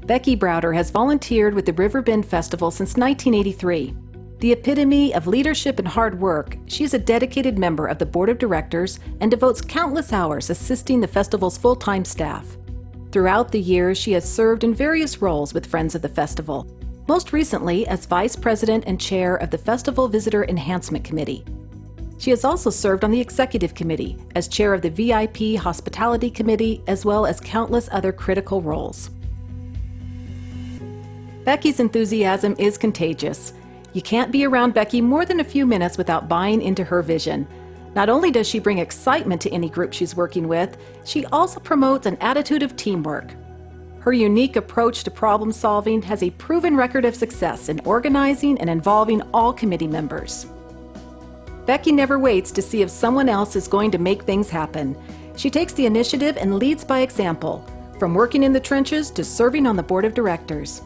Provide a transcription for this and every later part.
Becky Browder has volunteered with the Riverbend Festival since 1983. The epitome of leadership and hard work, she is a dedicated member of the board of directors and devotes countless hours assisting the festival's full-time staff. Throughout the years, she has served in various roles with Friends of the Festival, most recently as Vice President and Chair of the Festival Visitor Enhancement Committee. She has also served on the Executive Committee as Chair of the VIP Hospitality Committee, as well as countless other critical roles. Becky's enthusiasm is contagious. You can't be around Becky more than a few minutes without buying into her vision. Not only does she bring excitement to any group she's working with, she also promotes an attitude of teamwork. Her unique approach to problem solving has a proven record of success in organizing and involving all committee members. Becky never waits to see if someone else is going to make things happen. She takes the initiative and leads by example, from working in the trenches to serving on the board of directors.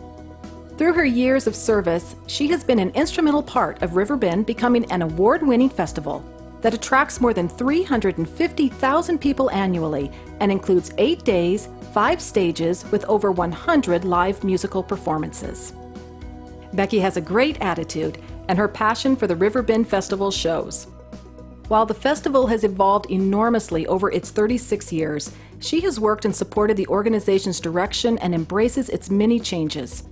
Through her years of service, she has been an instrumental part of Riverbend becoming an award-winning festival that attracts more than 350,000 people annually and includes 8 days, 5 stages with over 100 live musical performances. Becky has a great attitude, and her passion for the Riverbend Festival shows. While the festival has evolved enormously over its 36 years, she has worked and supported the organization's direction and embraces its many changes.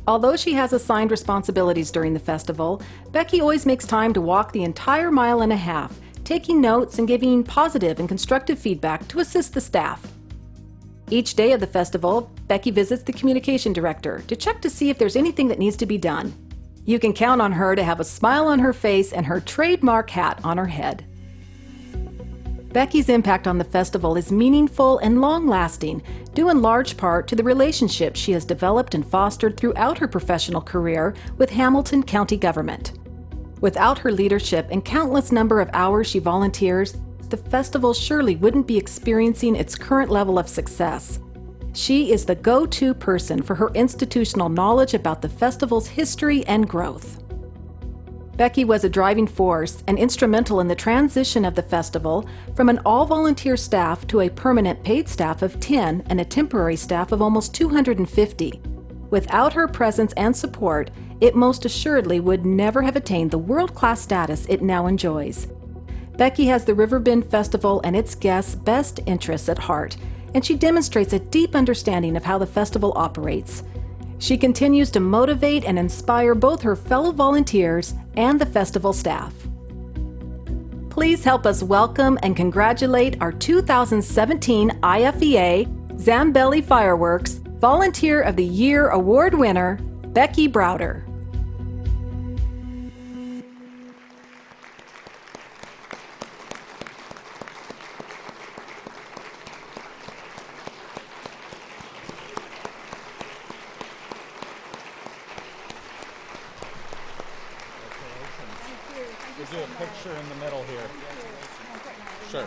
Although she has assigned responsibilities during the festival, Becky always makes time to walk the entire mile and a half, taking notes and giving positive and constructive feedback to assist the staff. Each day of the festival, Becky visits the communication director to check to see if there's anything that needs to be done. You can count on her to have a smile on her face and her trademark hat on her head. Becky's impact on the festival is meaningful and long-lasting, due in large part to the relationships she has developed and fostered throughout her professional career with Hamilton County government. Without her leadership and countless number of hours she volunteers, the festival surely wouldn't be experiencing its current level of success. She is the go-to person for her institutional knowledge about the festival's history and growth. Becky was a driving force and instrumental in the transition of the festival from an all-volunteer staff to a permanent paid staff of 10 and a temporary staff of almost 250. Without her presence and support, it most assuredly would never have attained the world-class status it now enjoys. Becky has the Riverbend Festival and its guests' best interests at heart, and she demonstrates a deep understanding of how the festival operates. She continues to motivate and inspire both her fellow volunteers and the festival staff. Please help us welcome and congratulate our 2017 IFEA Zambelli Fireworks Volunteer of the Year Award winner, Becky Browder. We'll do a picture in the middle here. Sure.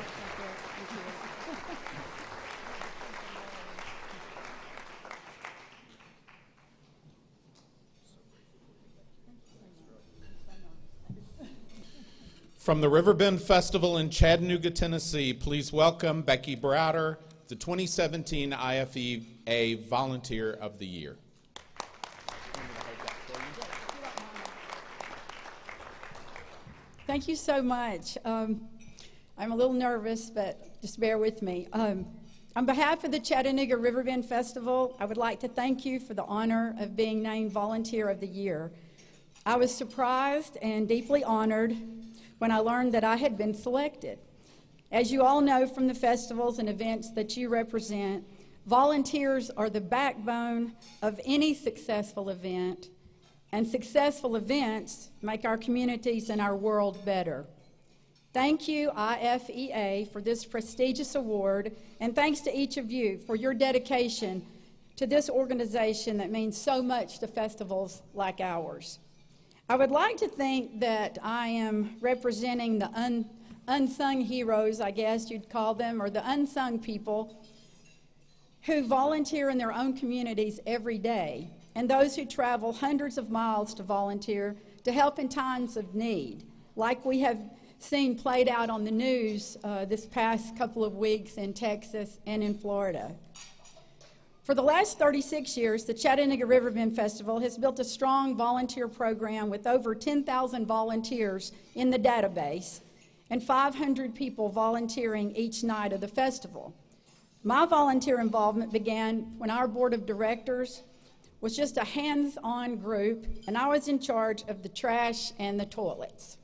From the Riverbend Festival in Chattanooga, Tennessee, please welcome Becky Browder, the 2017 IFEA Volunteer of the Year. Thank you so much. I'm a little nervous, but just bear with me. On behalf of the Chattanooga Riverbend Festival, I would like to thank you for the honor of being named Volunteer of the Year. I was surprised and deeply honored when I learned that I had been selected. As you all know from the festivals and events that you represent, volunteers are the backbone of any successful event, and successful events make our communities and our world better. Thank you, IFEA, for this prestigious award, and thanks to each of you for your dedication to this organization that means so much to festivals like ours. I would like to think that I am representing the unsung heroes, I guess you'd call them, or the unsung people who volunteer in their own communities every day, and those who travel hundreds of miles to volunteer to help in times of need, like we have seen played out on the news this past couple of weeks in Texas and in Florida. For the last 36 years, the Chattanooga Riverbend Festival has built a strong volunteer program with over 10,000 volunteers in the database and 500 people volunteering each night of the festival. My volunteer involvement began when our board of directors was just a hands-on group, and I was in charge of the trash and the toilets.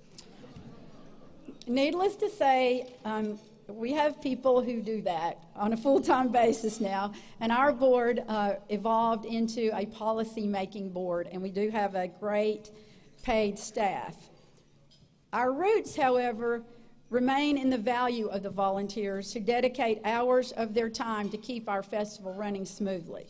Needless to say, we have people who do that on a full-time basis now, and our board evolved into a policy-making board, and we do have a great paid staff. Our roots, however, remain in the value of the volunteers who dedicate hours of their time to keep our festival running smoothly.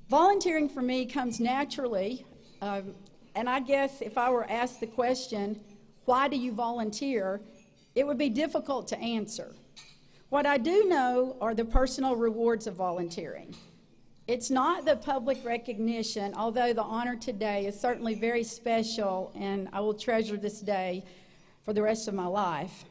Volunteering for me comes naturally, and I guess if I were asked the question, why do you volunteer, it would be difficult to answer. What I do know are the personal rewards of volunteering. It's not the public recognition, although the honor today is certainly very special, and I will treasure this day for the rest of my life.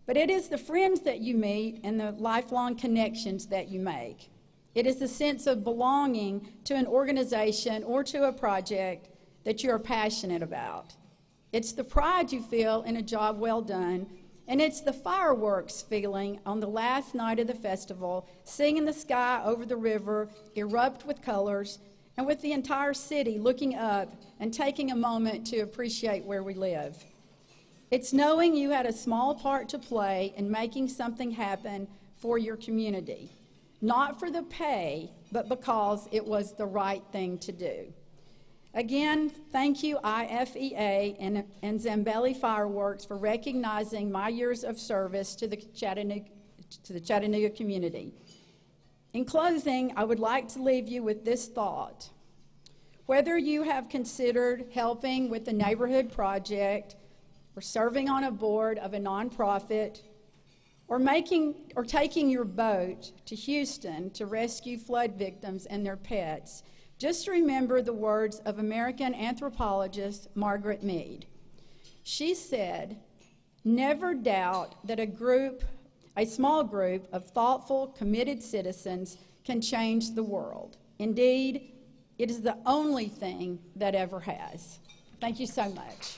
But it is the friends that you meet and the lifelong connections that you make. It is the sense of belonging to an organization or to a project that you are passionate about. It's the pride you feel in a job well done, and it's the fireworks feeling on the last night of the festival, seeing the sky over the river erupt with colors, and with the entire city looking up and taking a moment to appreciate where we live. It's knowing you had a small part to play in making something happen for your community, not for the pay, but because it was the right thing to do. Again, thank you, IFEA and Zambelli Fireworks, for recognizing my years of service to the Chattanooga community. In closing, I would like to leave you with this thought. Whether you have considered helping with the neighborhood project, or serving on a board of a nonprofit, or taking your boat to Houston to rescue flood victims and their pets, just remember the words of American anthropologist Margaret Mead. She said, "Never doubt that a small group of thoughtful, committed citizens can change the world. Indeed, it is the only thing that ever has." Thank you so much.